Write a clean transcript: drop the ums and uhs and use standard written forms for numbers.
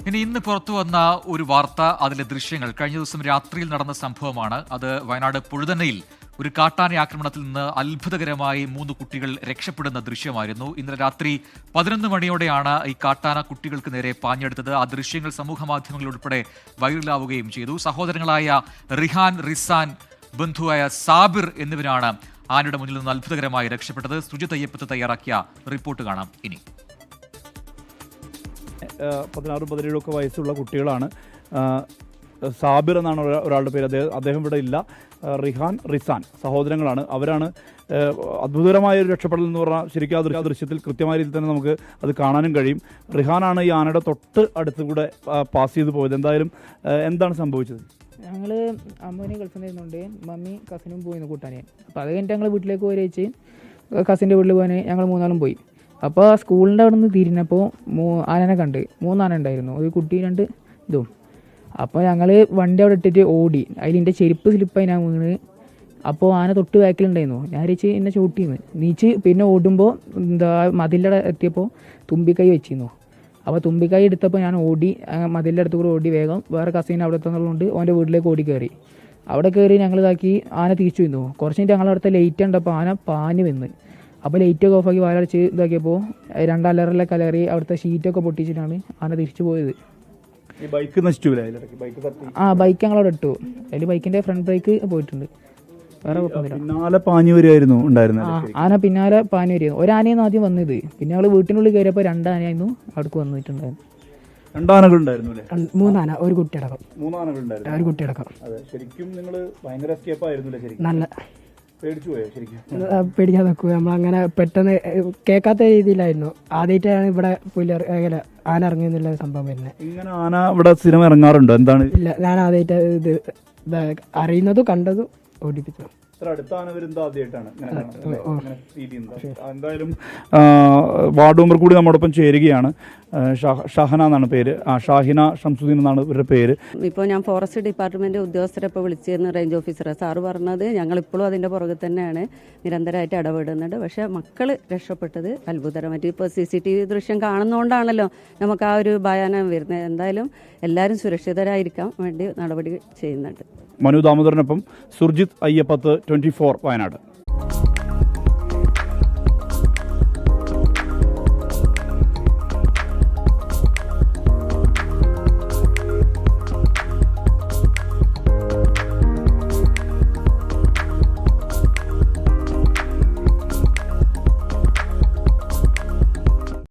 ഇന്ന് പുറത്തു വന്ന ഒരു വാർത്ത, അതിലെ ദൃശ്യങ്ങൾ കഴിഞ്ഞ ദിവസം രാത്രിയിൽ നടന്ന സംഭവമാണ്. അത് വയനാട് പുഴുതന്നയിൽ ഒരു കാട്ടാന ആക്രമണത്തിൽ നിന്ന് അത്ഭുതകരമായി 3 കുട്ടികൾ രക്ഷപ്പെടുന്ന ദൃശ്യമായിരുന്നു. ഇന്നലെ രാത്രി 11 മണിയോടെയാണ് ഈ കാട്ടാന കുട്ടികൾക്ക് നേരെ പാഞ്ഞെടുത്തത്. ആ ദൃശ്യങ്ങൾ സമൂഹ മാധ്യമങ്ങളിൽ ഉൾപ്പെടെ വൈറലാവുകയും ചെയ്തു. സഹോദരങ്ങളായ റിഹാൻ, റിസാൻ, ബന്ധുവായ സാബിർ എന്നിവരാണ് ആനയുടെ മുന്നിൽ നിന്ന് അത്ഭുതകരമായി രക്ഷപ്പെട്ടത്. സുജിത് അയ്യപ്പത്ത് തയ്യാറാക്കിയ റിപ്പോർട്ട് കാണാം ഇനി. 16-17 വയസ്സുള്ള കുട്ടികളാണ്. സാബിർ എന്നാണ് ഒരാളുടെ പേര്. അദ്ദേഹം ഇവിടെ ഇല്ല. റിഹാൻ, റിസാൻ സഹോദരങ്ങളാണ്. അവരാണ് അത്ഭുതകരമായ ഒരു രക്ഷപ്പെടൽ എന്ന് പറഞ്ഞാൽ ശരിക്കും ആ ദൃശ്യത്തിൽ കൃത്യമായ രീതിയിൽ തന്നെ നമുക്ക് അത് കാണാനും കഴിയും. റിഹാനാണ് ഈ ആനയുടെ തൊട്ട് അടുത്തുകൂടെ പാസ് ചെയ്ത് പോയത്. എന്താണ് സംഭവിച്ചത്? ഞങ്ങൾ അമ്മൂനെ ഗൾഫിൽ നിന്നുകൊണ്ട് മമ്മി കസിനും പോയിരുന്നു കൂട്ടാനെ. അപ്പോൾ അത് കഴിഞ്ഞിട്ട് ഞങ്ങൾ വീട്ടിലേക്ക് പോയി വെച്ച് കസിൻ്റെ വീട്ടിൽ പോകാൻ ഞങ്ങൾ 3 പോയി. അപ്പോൾ സ്കൂളിൻ്റെ അവിടെ നിന്ന് തിരിഞ്ഞപ്പോൾ ആനനെ കണ്ട് 3 ആന ഉണ്ടായിരുന്നു, ഒരു കുട്ടി 2 ഇതും. അപ്പോൾ ഞങ്ങൾ വണ്ടി അവിടെ ഇട്ടിട്ട് ഓടി. അതിലെൻ്റെ ചെരുപ്പ് സ്ലിപ്പായി ഞാൻ വീണ്. അപ്പോൾ ആന തൊട്ട് ബാക്കിലുണ്ടായിരുന്നു. ഞാൻ വിചാരിച്ച് എന്നെ ചവിട്ടിന്ന് നീച്ച്. പിന്നെ ഓടുമ്പോൾ മതിലിൻ്റെ എത്തിയപ്പോൾ തുമ്പിക്കൈ വെച്ചിരുന്നു. അപ്പോൾ തുമ്പിക്കൈ എടുത്തപ്പോൾ ഞാൻ ഓടി, മതിലിൻ്റെ അടുത്ത് കൂടെ ഓടി വേഗം. വേറെ കസീൻ അവിടെ എത്തുന്നതുകൊണ്ട് ഓൻ്റെ വീട്ടിലേക്ക് ഓടി കയറി. അവിടെ കയറി ഞങ്ങൾ ഇതാക്കി. ആന തിരിച്ചു വന്നു. കുറച്ച് കഴിഞ്ഞിട്ട് ഞങ്ങളവിടുത്തെ ലൈറ്റ് ഉണ്ടപ്പോൾ ആന പാഞ്ഞ് വന്ന്. അപ്പോൾ ലൈറ്റൊക്കെ ഓഫാക്കി വാലടിച്ച് ഇതാക്കിയപ്പോൾ 2 അലറിലൊക്കെ അലറി അവിടുത്തെ ഷീറ്റൊക്കെ പൊട്ടിച്ചിട്ടാണ് ആന തിരിച്ചു പോയത്. ബൈക്ക് ഞങ്ങളവിടെ ഇട്ടു. അതിൽ ബൈക്കിൻ്റെ ഫ്രണ്ട് ബ്രേക്ക് പോയിട്ടുണ്ട്. വേറെ ആന പിന്നാലെ പാഞ്ഞു വരികയായിരുന്നു. ഒരാനയായിരുന്നു ആദ്യം വന്നത്. പിന്നെ ഞങ്ങൾ വീട്ടിനുള്ളിൽ കയറിയപ്പോൾ 2 ആനയായിരുന്നു അവിടേക്ക് വന്നിട്ടുണ്ടായിരുന്നു. 2 ആനകളുണ്ടായിരുന്നു അല്ലേ? 3 ആന, ഒരു കുട്ടിയടക്കം. 3 ആനകളുണ്ടായിരുന്നു, ഒരു കുട്ടിയടക്കം. ശരിക്കും നിങ്ങൾ ഭയങ്കര എസ്കേപ്പ് ആയിരുന്നില്ലേ? നല്ല പേടിക്കാൻ നിൽക്കുക. നമ്മളങ്ങനെ പെട്ടെന്ന് കേൾക്കാത്ത രീതിയിലായിരുന്നു. ആദ്യമായിട്ടാണ് ഇവിടെ ആന ഇറങ്ങിയെന്നുള്ള സംഭവം വരുന്നത്. ഇങ്ങനെ ആന ഇവിടെ സ്ഥിരം ഇറങ്ങാറുണ്ടോ? എന്താണ്? ഇല്ല, ഞാൻ ആദ്യമായിട്ട് ഇത് അറിയുന്നതും കണ്ടതും ഓടിപ്പിച്ചു. എന്തായാലും വാർഡ് മെമ്പർ കൂടി നമ്മോടൊപ്പം ചേരുകയാണ്. ഷഹന എന്നാണ് പേര്. ഷാഹിന ഷംസുദ്ദീൻ എന്നാണ് ഇവരുടെ പേര്. ഇപ്പോൾ ഞാൻ ഫോറസ്റ്റ് ഡിപ്പാർട്ട്മെന്റ് ഉദ്യോഗസ്ഥരെ ഇപ്പോൾ വിളിച്ചിരുന്നു, റേഞ്ച് ഓഫീസറെ. സാറ് പറഞ്ഞത് ഞങ്ങളിപ്പോഴും അതിൻ്റെ പുറകെ തന്നെയാണ്, നിരന്തരമായിട്ട് ഇടപെടുന്നുണ്ട്. പക്ഷേ മക്കൾ രക്ഷപ്പെട്ടത് അത്ഭുതകരമായിട്ട്. ഇപ്പോൾ CCTV ദൃശ്യം കാണുന്നതുകൊണ്ടാണല്ലോ നമുക്ക് ആ ഒരു ഭയാനം വരുന്നത്. എന്തായാലും എല്ലാവരും സുരക്ഷിതരായിരിക്കാൻ വേണ്ടി നടപടി ചെയ്യുന്നുണ്ട്. മനു ദാമോദരനൊപ്പം സുർജിത് അയ്യപ്പത്ത്, 24 വയനാട്.